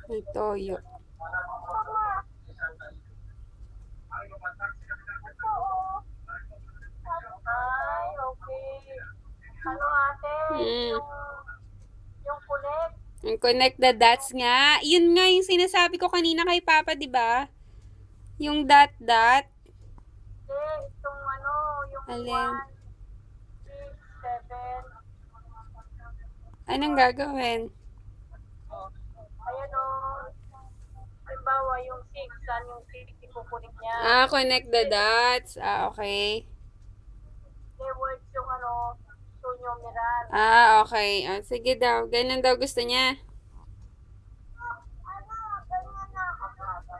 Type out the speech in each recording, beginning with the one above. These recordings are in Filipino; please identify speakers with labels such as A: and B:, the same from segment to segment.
A: May toyo.
B: Ay, okay. Ano ate,
A: Hmm.
B: yung connect,
A: Yung connect the dots nga. Yun nga yung sinasabi ko kanina kay Papa, di ba? Yung dot dot.
B: itong ano, yung
A: Alin?
B: 1, 6, 7,
A: Anong gagawin?
B: ayan o, halimbawa yung 6, saan yung 6, ikukunik niya.
A: Ah, connect the dots. Ah, okay.
B: Words yung ano, 2 numeral.
A: Ah, okay. Ah, sige daw. Ganun daw gusto niya.
B: Ano, ganyan na ako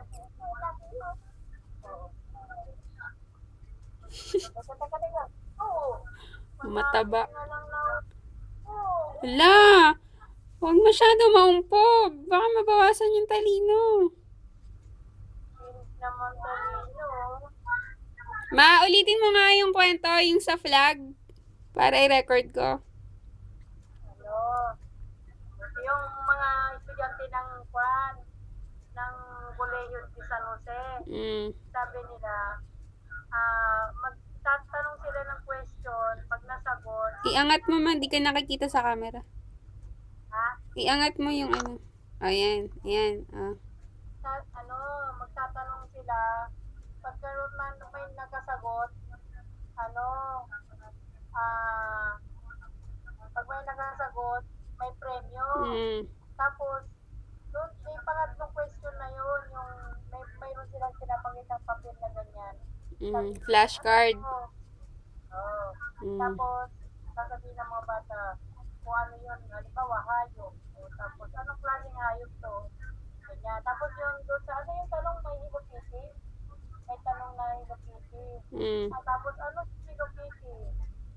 B: susulat mo. Teka. Oo.
A: Mataba.
B: Matapos na lang na. Oo.
A: Hala! Huwag masyado maumpog. Baka mabawasan yung talino.
B: Bilis naman talino.
A: Ma, ulitin mo nga yung kwento, yung sa flag. Para i-record ko.
B: Ano, yung mga estudyante ng Kwan, ng Colegio de San Jose,
A: Mm.
B: sabi nila, magtatanong sila ng question, pag nasagot,
A: Iangat mo man, di ka nakikita sa camera.
B: ha,
A: Iangat mo yung ano. Ayan, ayan. Ah.
B: ano, magtatanong sila, pagkaroon man may nakasagot, ano, ah, pag may nakasagot, may premyo.
A: Mm.
B: Tapos, doon, may pangatlong question na yun, yung mayroon silang pinapakitang papel na ganyan. Sabi,
A: Mm. Flashcard.
B: ano, oh.
A: Mm.
B: Tapos, sasabihin ng mga bata, kung ano yun, halimbawa, hayop. O, tapos, anong klaseng hayop to? Ganyan. Tapos yung doon sa, ano yung tanong, may hilopiti? May tanong na hilopiti.
A: Mm.
B: Tapos, ano si hilopiti?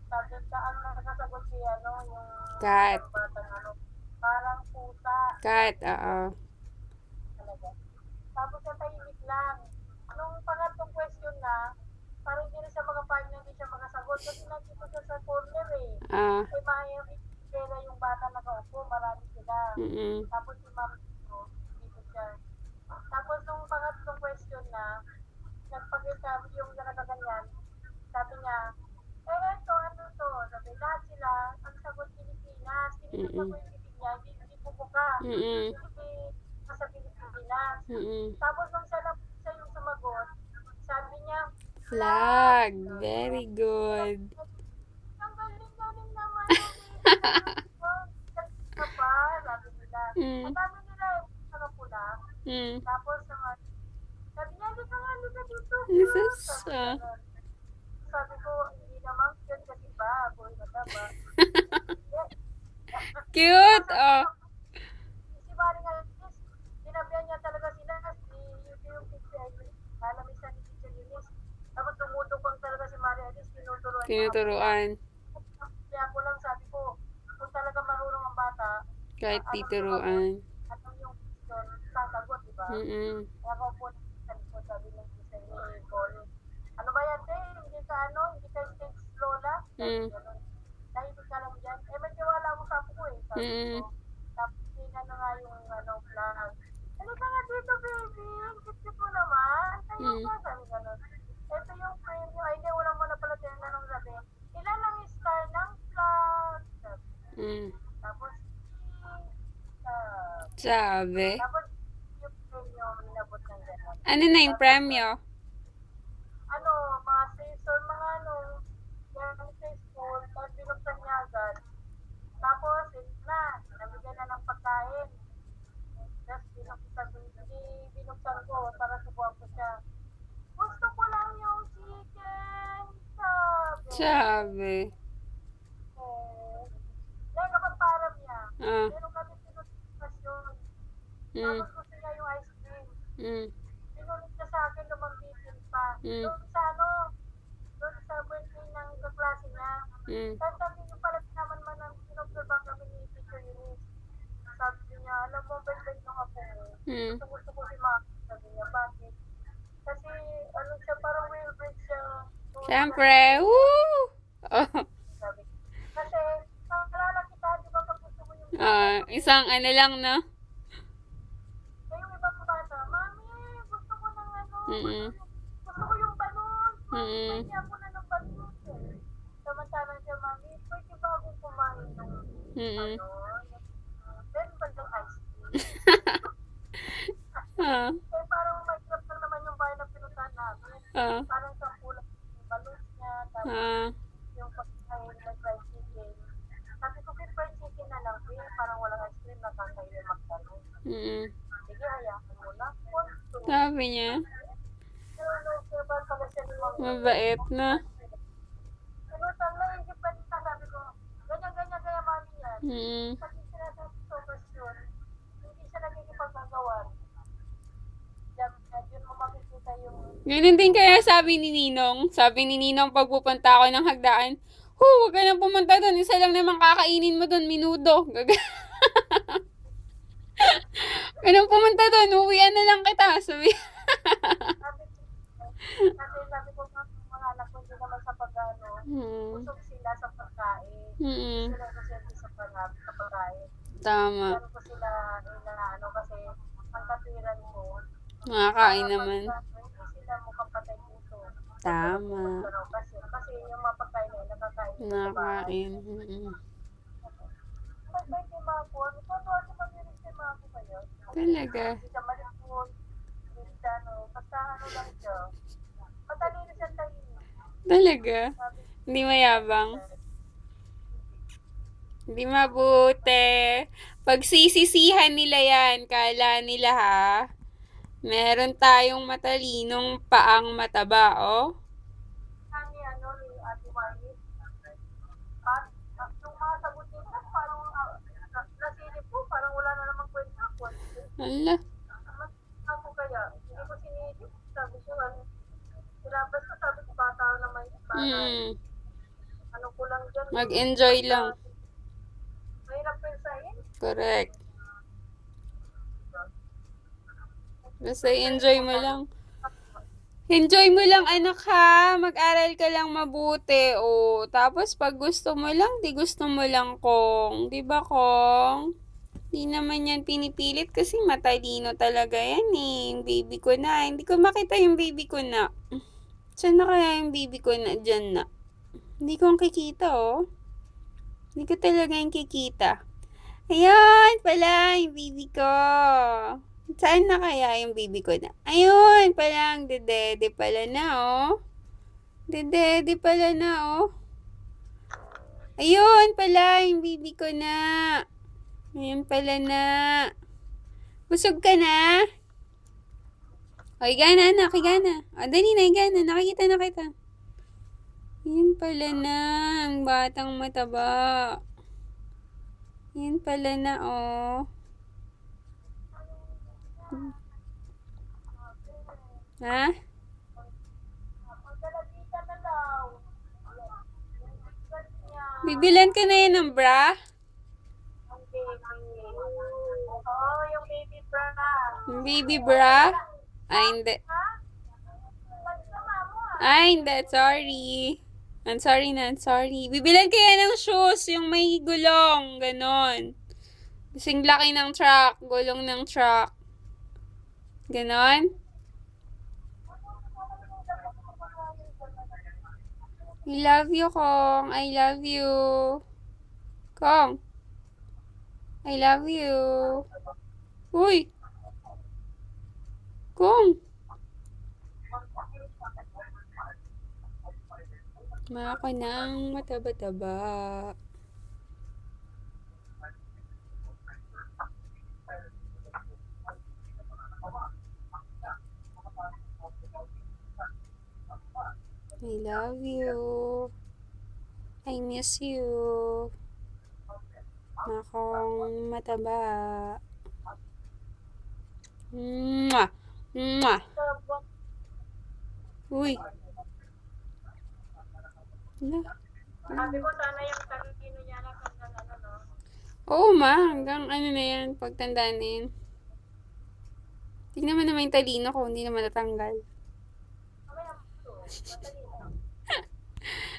B: Sabi ka, ang nakasagot si, ano, yung
A: Cat.
B: isang batang, ano, parang pusa.
A: Cat,
B: Sabi niya,
A: oo.
B: talaga. Tapos natahimik lang. Nung pangatlong question na, parang hindi na siya makapahig na hindi siya makasagot kasi nandito siya sa corner eh.
A: Ah.
B: Eh, maayang pera yung bata nakaupo, marami sila.
A: Mm.
B: Tapos si ma'am dito siya. Tapos nung pangatlong question na, nagpakita yung nakakaganyan, sabi niya, ito, ano to? Sabi, lahat sila, ang sagot Pilipinas. Tinignan ko
A: Mm.
B: yung bibig niya, hindi bumuka.
A: Mm.
B: Hindi sa Pilipinas.
A: Mm.
B: Tapos nung siya yung sumagot, sabi niya, flag.
A: Flag. Very good.
B: Ang galing-galing naman ng sagot ko. Galing ka pa, sabi nila. Ang
A: Mm.
B: dami nila yung nakapula.
A: Mm.
B: Tapos naman, sabi niya, hindi ka dito, cute.
A: Jesus.
B: Sabi
A: Ah.
B: gano'n. Sabi ko, hindi naman cute kasi ba, boy mataba. Hindi.
A: Cute.
B: Sabi
A: Oh.
B: niya, si Maring Alice, sinabihan niya talaga sila, si yung teacher, alam ni teacher Eunice. Tapos tumutupang talaga si Maring Alice, tinuturuan yung mga bata.
A: Tinuturuan.
B: Kaya ako lang sabi ko, kung talaga marunong ang bata,
A: Kahit
B: alam sumagot,
A: tituruan.
B: anong yung question, sasagot, di ba?
A: Mm.
B: Kaya ako po, sabi ng teacher ni Paul, ano ba yan, te? Hindi ka stage lola? Sabi
A: Mm.
B: gano'n. Tahimik ka lang dyan. Eh, may tiwala mo sa ako eh, sabi ko.
A: Mm.
B: Tapos, na nga yung, ano, flag. Halika nga dito, baby. Cute mo naman. Tayo
A: Mm.
B: ka, sabi gano'n. Ito yung frame nyo. Ay, hindi, wala mo na pala tinanong sabi. Ilan ang star ng flag? Sabi.
A: Mm.
B: Tapos,
A: Sabi.
B: tapos, yung frame nyo, inabot ng gano'n.
A: Ano na yung
B: Tapos,
A: premyo?
B: ano, mga sensor, mga ano, yan sa school, tapos binuksan niya agad. Tapos, ito na, nabigyan na ng pagkain. Tapos, binuksan ko para subuhan ko siya. Gusto ko lang yung chicken, sabi.
A: Sabi.
B: Eh, dahil kapag parang niya,
A: Ah.
B: meron kami pinag-diskusyon.
A: Mm.
B: Tapos gusto niya yung ice cream.
A: Mm.
B: Pinunod niya sa akin, lumambitin pa.
A: Mm.
B: Doon sa birthday ng kaklase niya.
A: Mm.
B: Tapos sabi niya pala naman ng sinobservan kami ni Teacher Eunice. Sabi niya, alam mo, bait-bait nung ako mo.
A: Mm.
B: Gusto ko si Maki. Sabi niya, bakit? Kasi, ano siya, parang will break siya.
A: Siyempre. Woo! Oh.
B: Sabi. Kasi, naalala kita, di ba pag gusto mo yung
A: Ah, isang ano lang, no? Mm.
B: Gusto ko yung balon. Mami,
A: Mm.
B: pwede ako na ng balon. Samantalang siya, mami, pwede ba akong kumain ng
A: Mm.
B: ano? Then, bandang ice cream.
A: Ah.
B: Eh, parang mahirap lang naman yung bahay na pinuntahan namin.
A: Ah.
B: Parang sa kulang yung balon niya, tapos
A: Ah.
B: yung pagkain na fried chicken. Sabi ko, fried chicken na lang, parang walang ice cream, nakakainin magdalo.
A: Mm.
B: Sige, hayaan mo na. Konto.
A: Sabi niya,
B: Pero no, verbal pala siya ni Mami.
A: mabait na.
B: Ano, naisip ka nila, sabi ko, ganyan-ganyan kaya Mami yan.
A: Mm.
B: Pag sinasabi ko version, hindi siya nagkikipagagawan. Diyan mo makikita yung
A: Ganun din kaya sabi ni Ninong. Sabi ni Ninong pag pupunta ako ng hagdaan, huwag ka nang pumunta doon. Isa lang naman kakainin mo doon, minudo. Ganun pumunta doon, uwian na lang kita. Sabi.
B: sabi, sabi ko mga anak ko hindi naman sa pag-ano,
A: Hmm.
B: busog sila sa pagkain.
A: Mm.
B: Sila kasi sa pagkain.
A: Tama.
B: Ano ko sila inaano kasi ang katwiran ko.
A: Nakakain naman.
B: Hindi sila mukhang patay dito.
A: Tama.
B: Kasi yung mga pagkain na nakakain nila sa bahay.
A: Nakakain. Mm.
B: Pagkain kay Mako, ano pa ito mag-iris kay Mako kayo?
A: Talaga.
B: Hindi siya malipot. Hindi siya basta ano lang siya. Matalino siya talino.
A: Talaga.
B: Sabi
A: Hindi mayabang. Hindi mabuti. Pagsisisihan nila yan, kala nila ha. Meron tayong matalinong paang mataba, oh.
B: ni ano ni Ate Marnie. At yung mga sagot nila parang nasilip ko, parang wala na namang kwenta ko.
A: Ala.
B: Ako kaya, hindi ko sinilip. Sabi ko, sinabas ko, sabi ko, bata naman yung bata.
A: Mm.
B: Ano ko lang dyan.
A: Mag-enjoy lang.
B: Mahirap pensahin.
A: Correct. Basta enjoy mo lang. Enjoy mo lang, anak ha. Mag-aral ka lang mabuti. O, tapos pag gusto mo lang, di gusto mo lang, Kong. Di ba, Kong? Di naman yan pinipilit kasi matalino talaga yan eh. Yung baby ko na. Hindi ko makita yung baby ko na. Saan na kaya yung baby ko na? Diyan na. Hindi ko ang kikita, oh. Hindi ko talaga yung kikita. Ayun pala, yung baby ko. Saan na kaya yung baby ko na? Ayun pala, ang dedede pala na, oh. Dedede pala na, oh. Ayun pala, yung baby ko na. Ayun pala na. Busog ka na? O, higa na, anak, higa na. O, dali na, higa na. Nakikita na kita. Ayun pala na, ang batang mataba. Ayun pala na, oh. Ha?
B: Magkalabita na daw.
A: Bibilan ka na yan ng bra?
B: Ang baby. Oo, yung baby bra.
A: Yung baby bra? Ay, hindi.
B: Ha? Magsama mo
A: Ay, hindi. Sorry. I'm sorry na, I'm sorry. Bibilan kaya ng shoes, yung may gulong. Ganon. Kasing laki ng truck. Gulong ng truck. Ganon. I love you, Kong. I love you. Kong. I love you. Uy. Kong. Mga ka ng mataba-taba. I love you. I miss you. Makong mataba. Mwah! Mwah! Uy! Ala.
B: Sabi ko sana yung kanino niya na hanggang ano, no?
A: Oo ma, hanggang ano na yan, pagtandaan na yan. Tingnan mo naman yung talino ko, hindi naman natanggal.
B: Mamaya mo ito. Madali lang.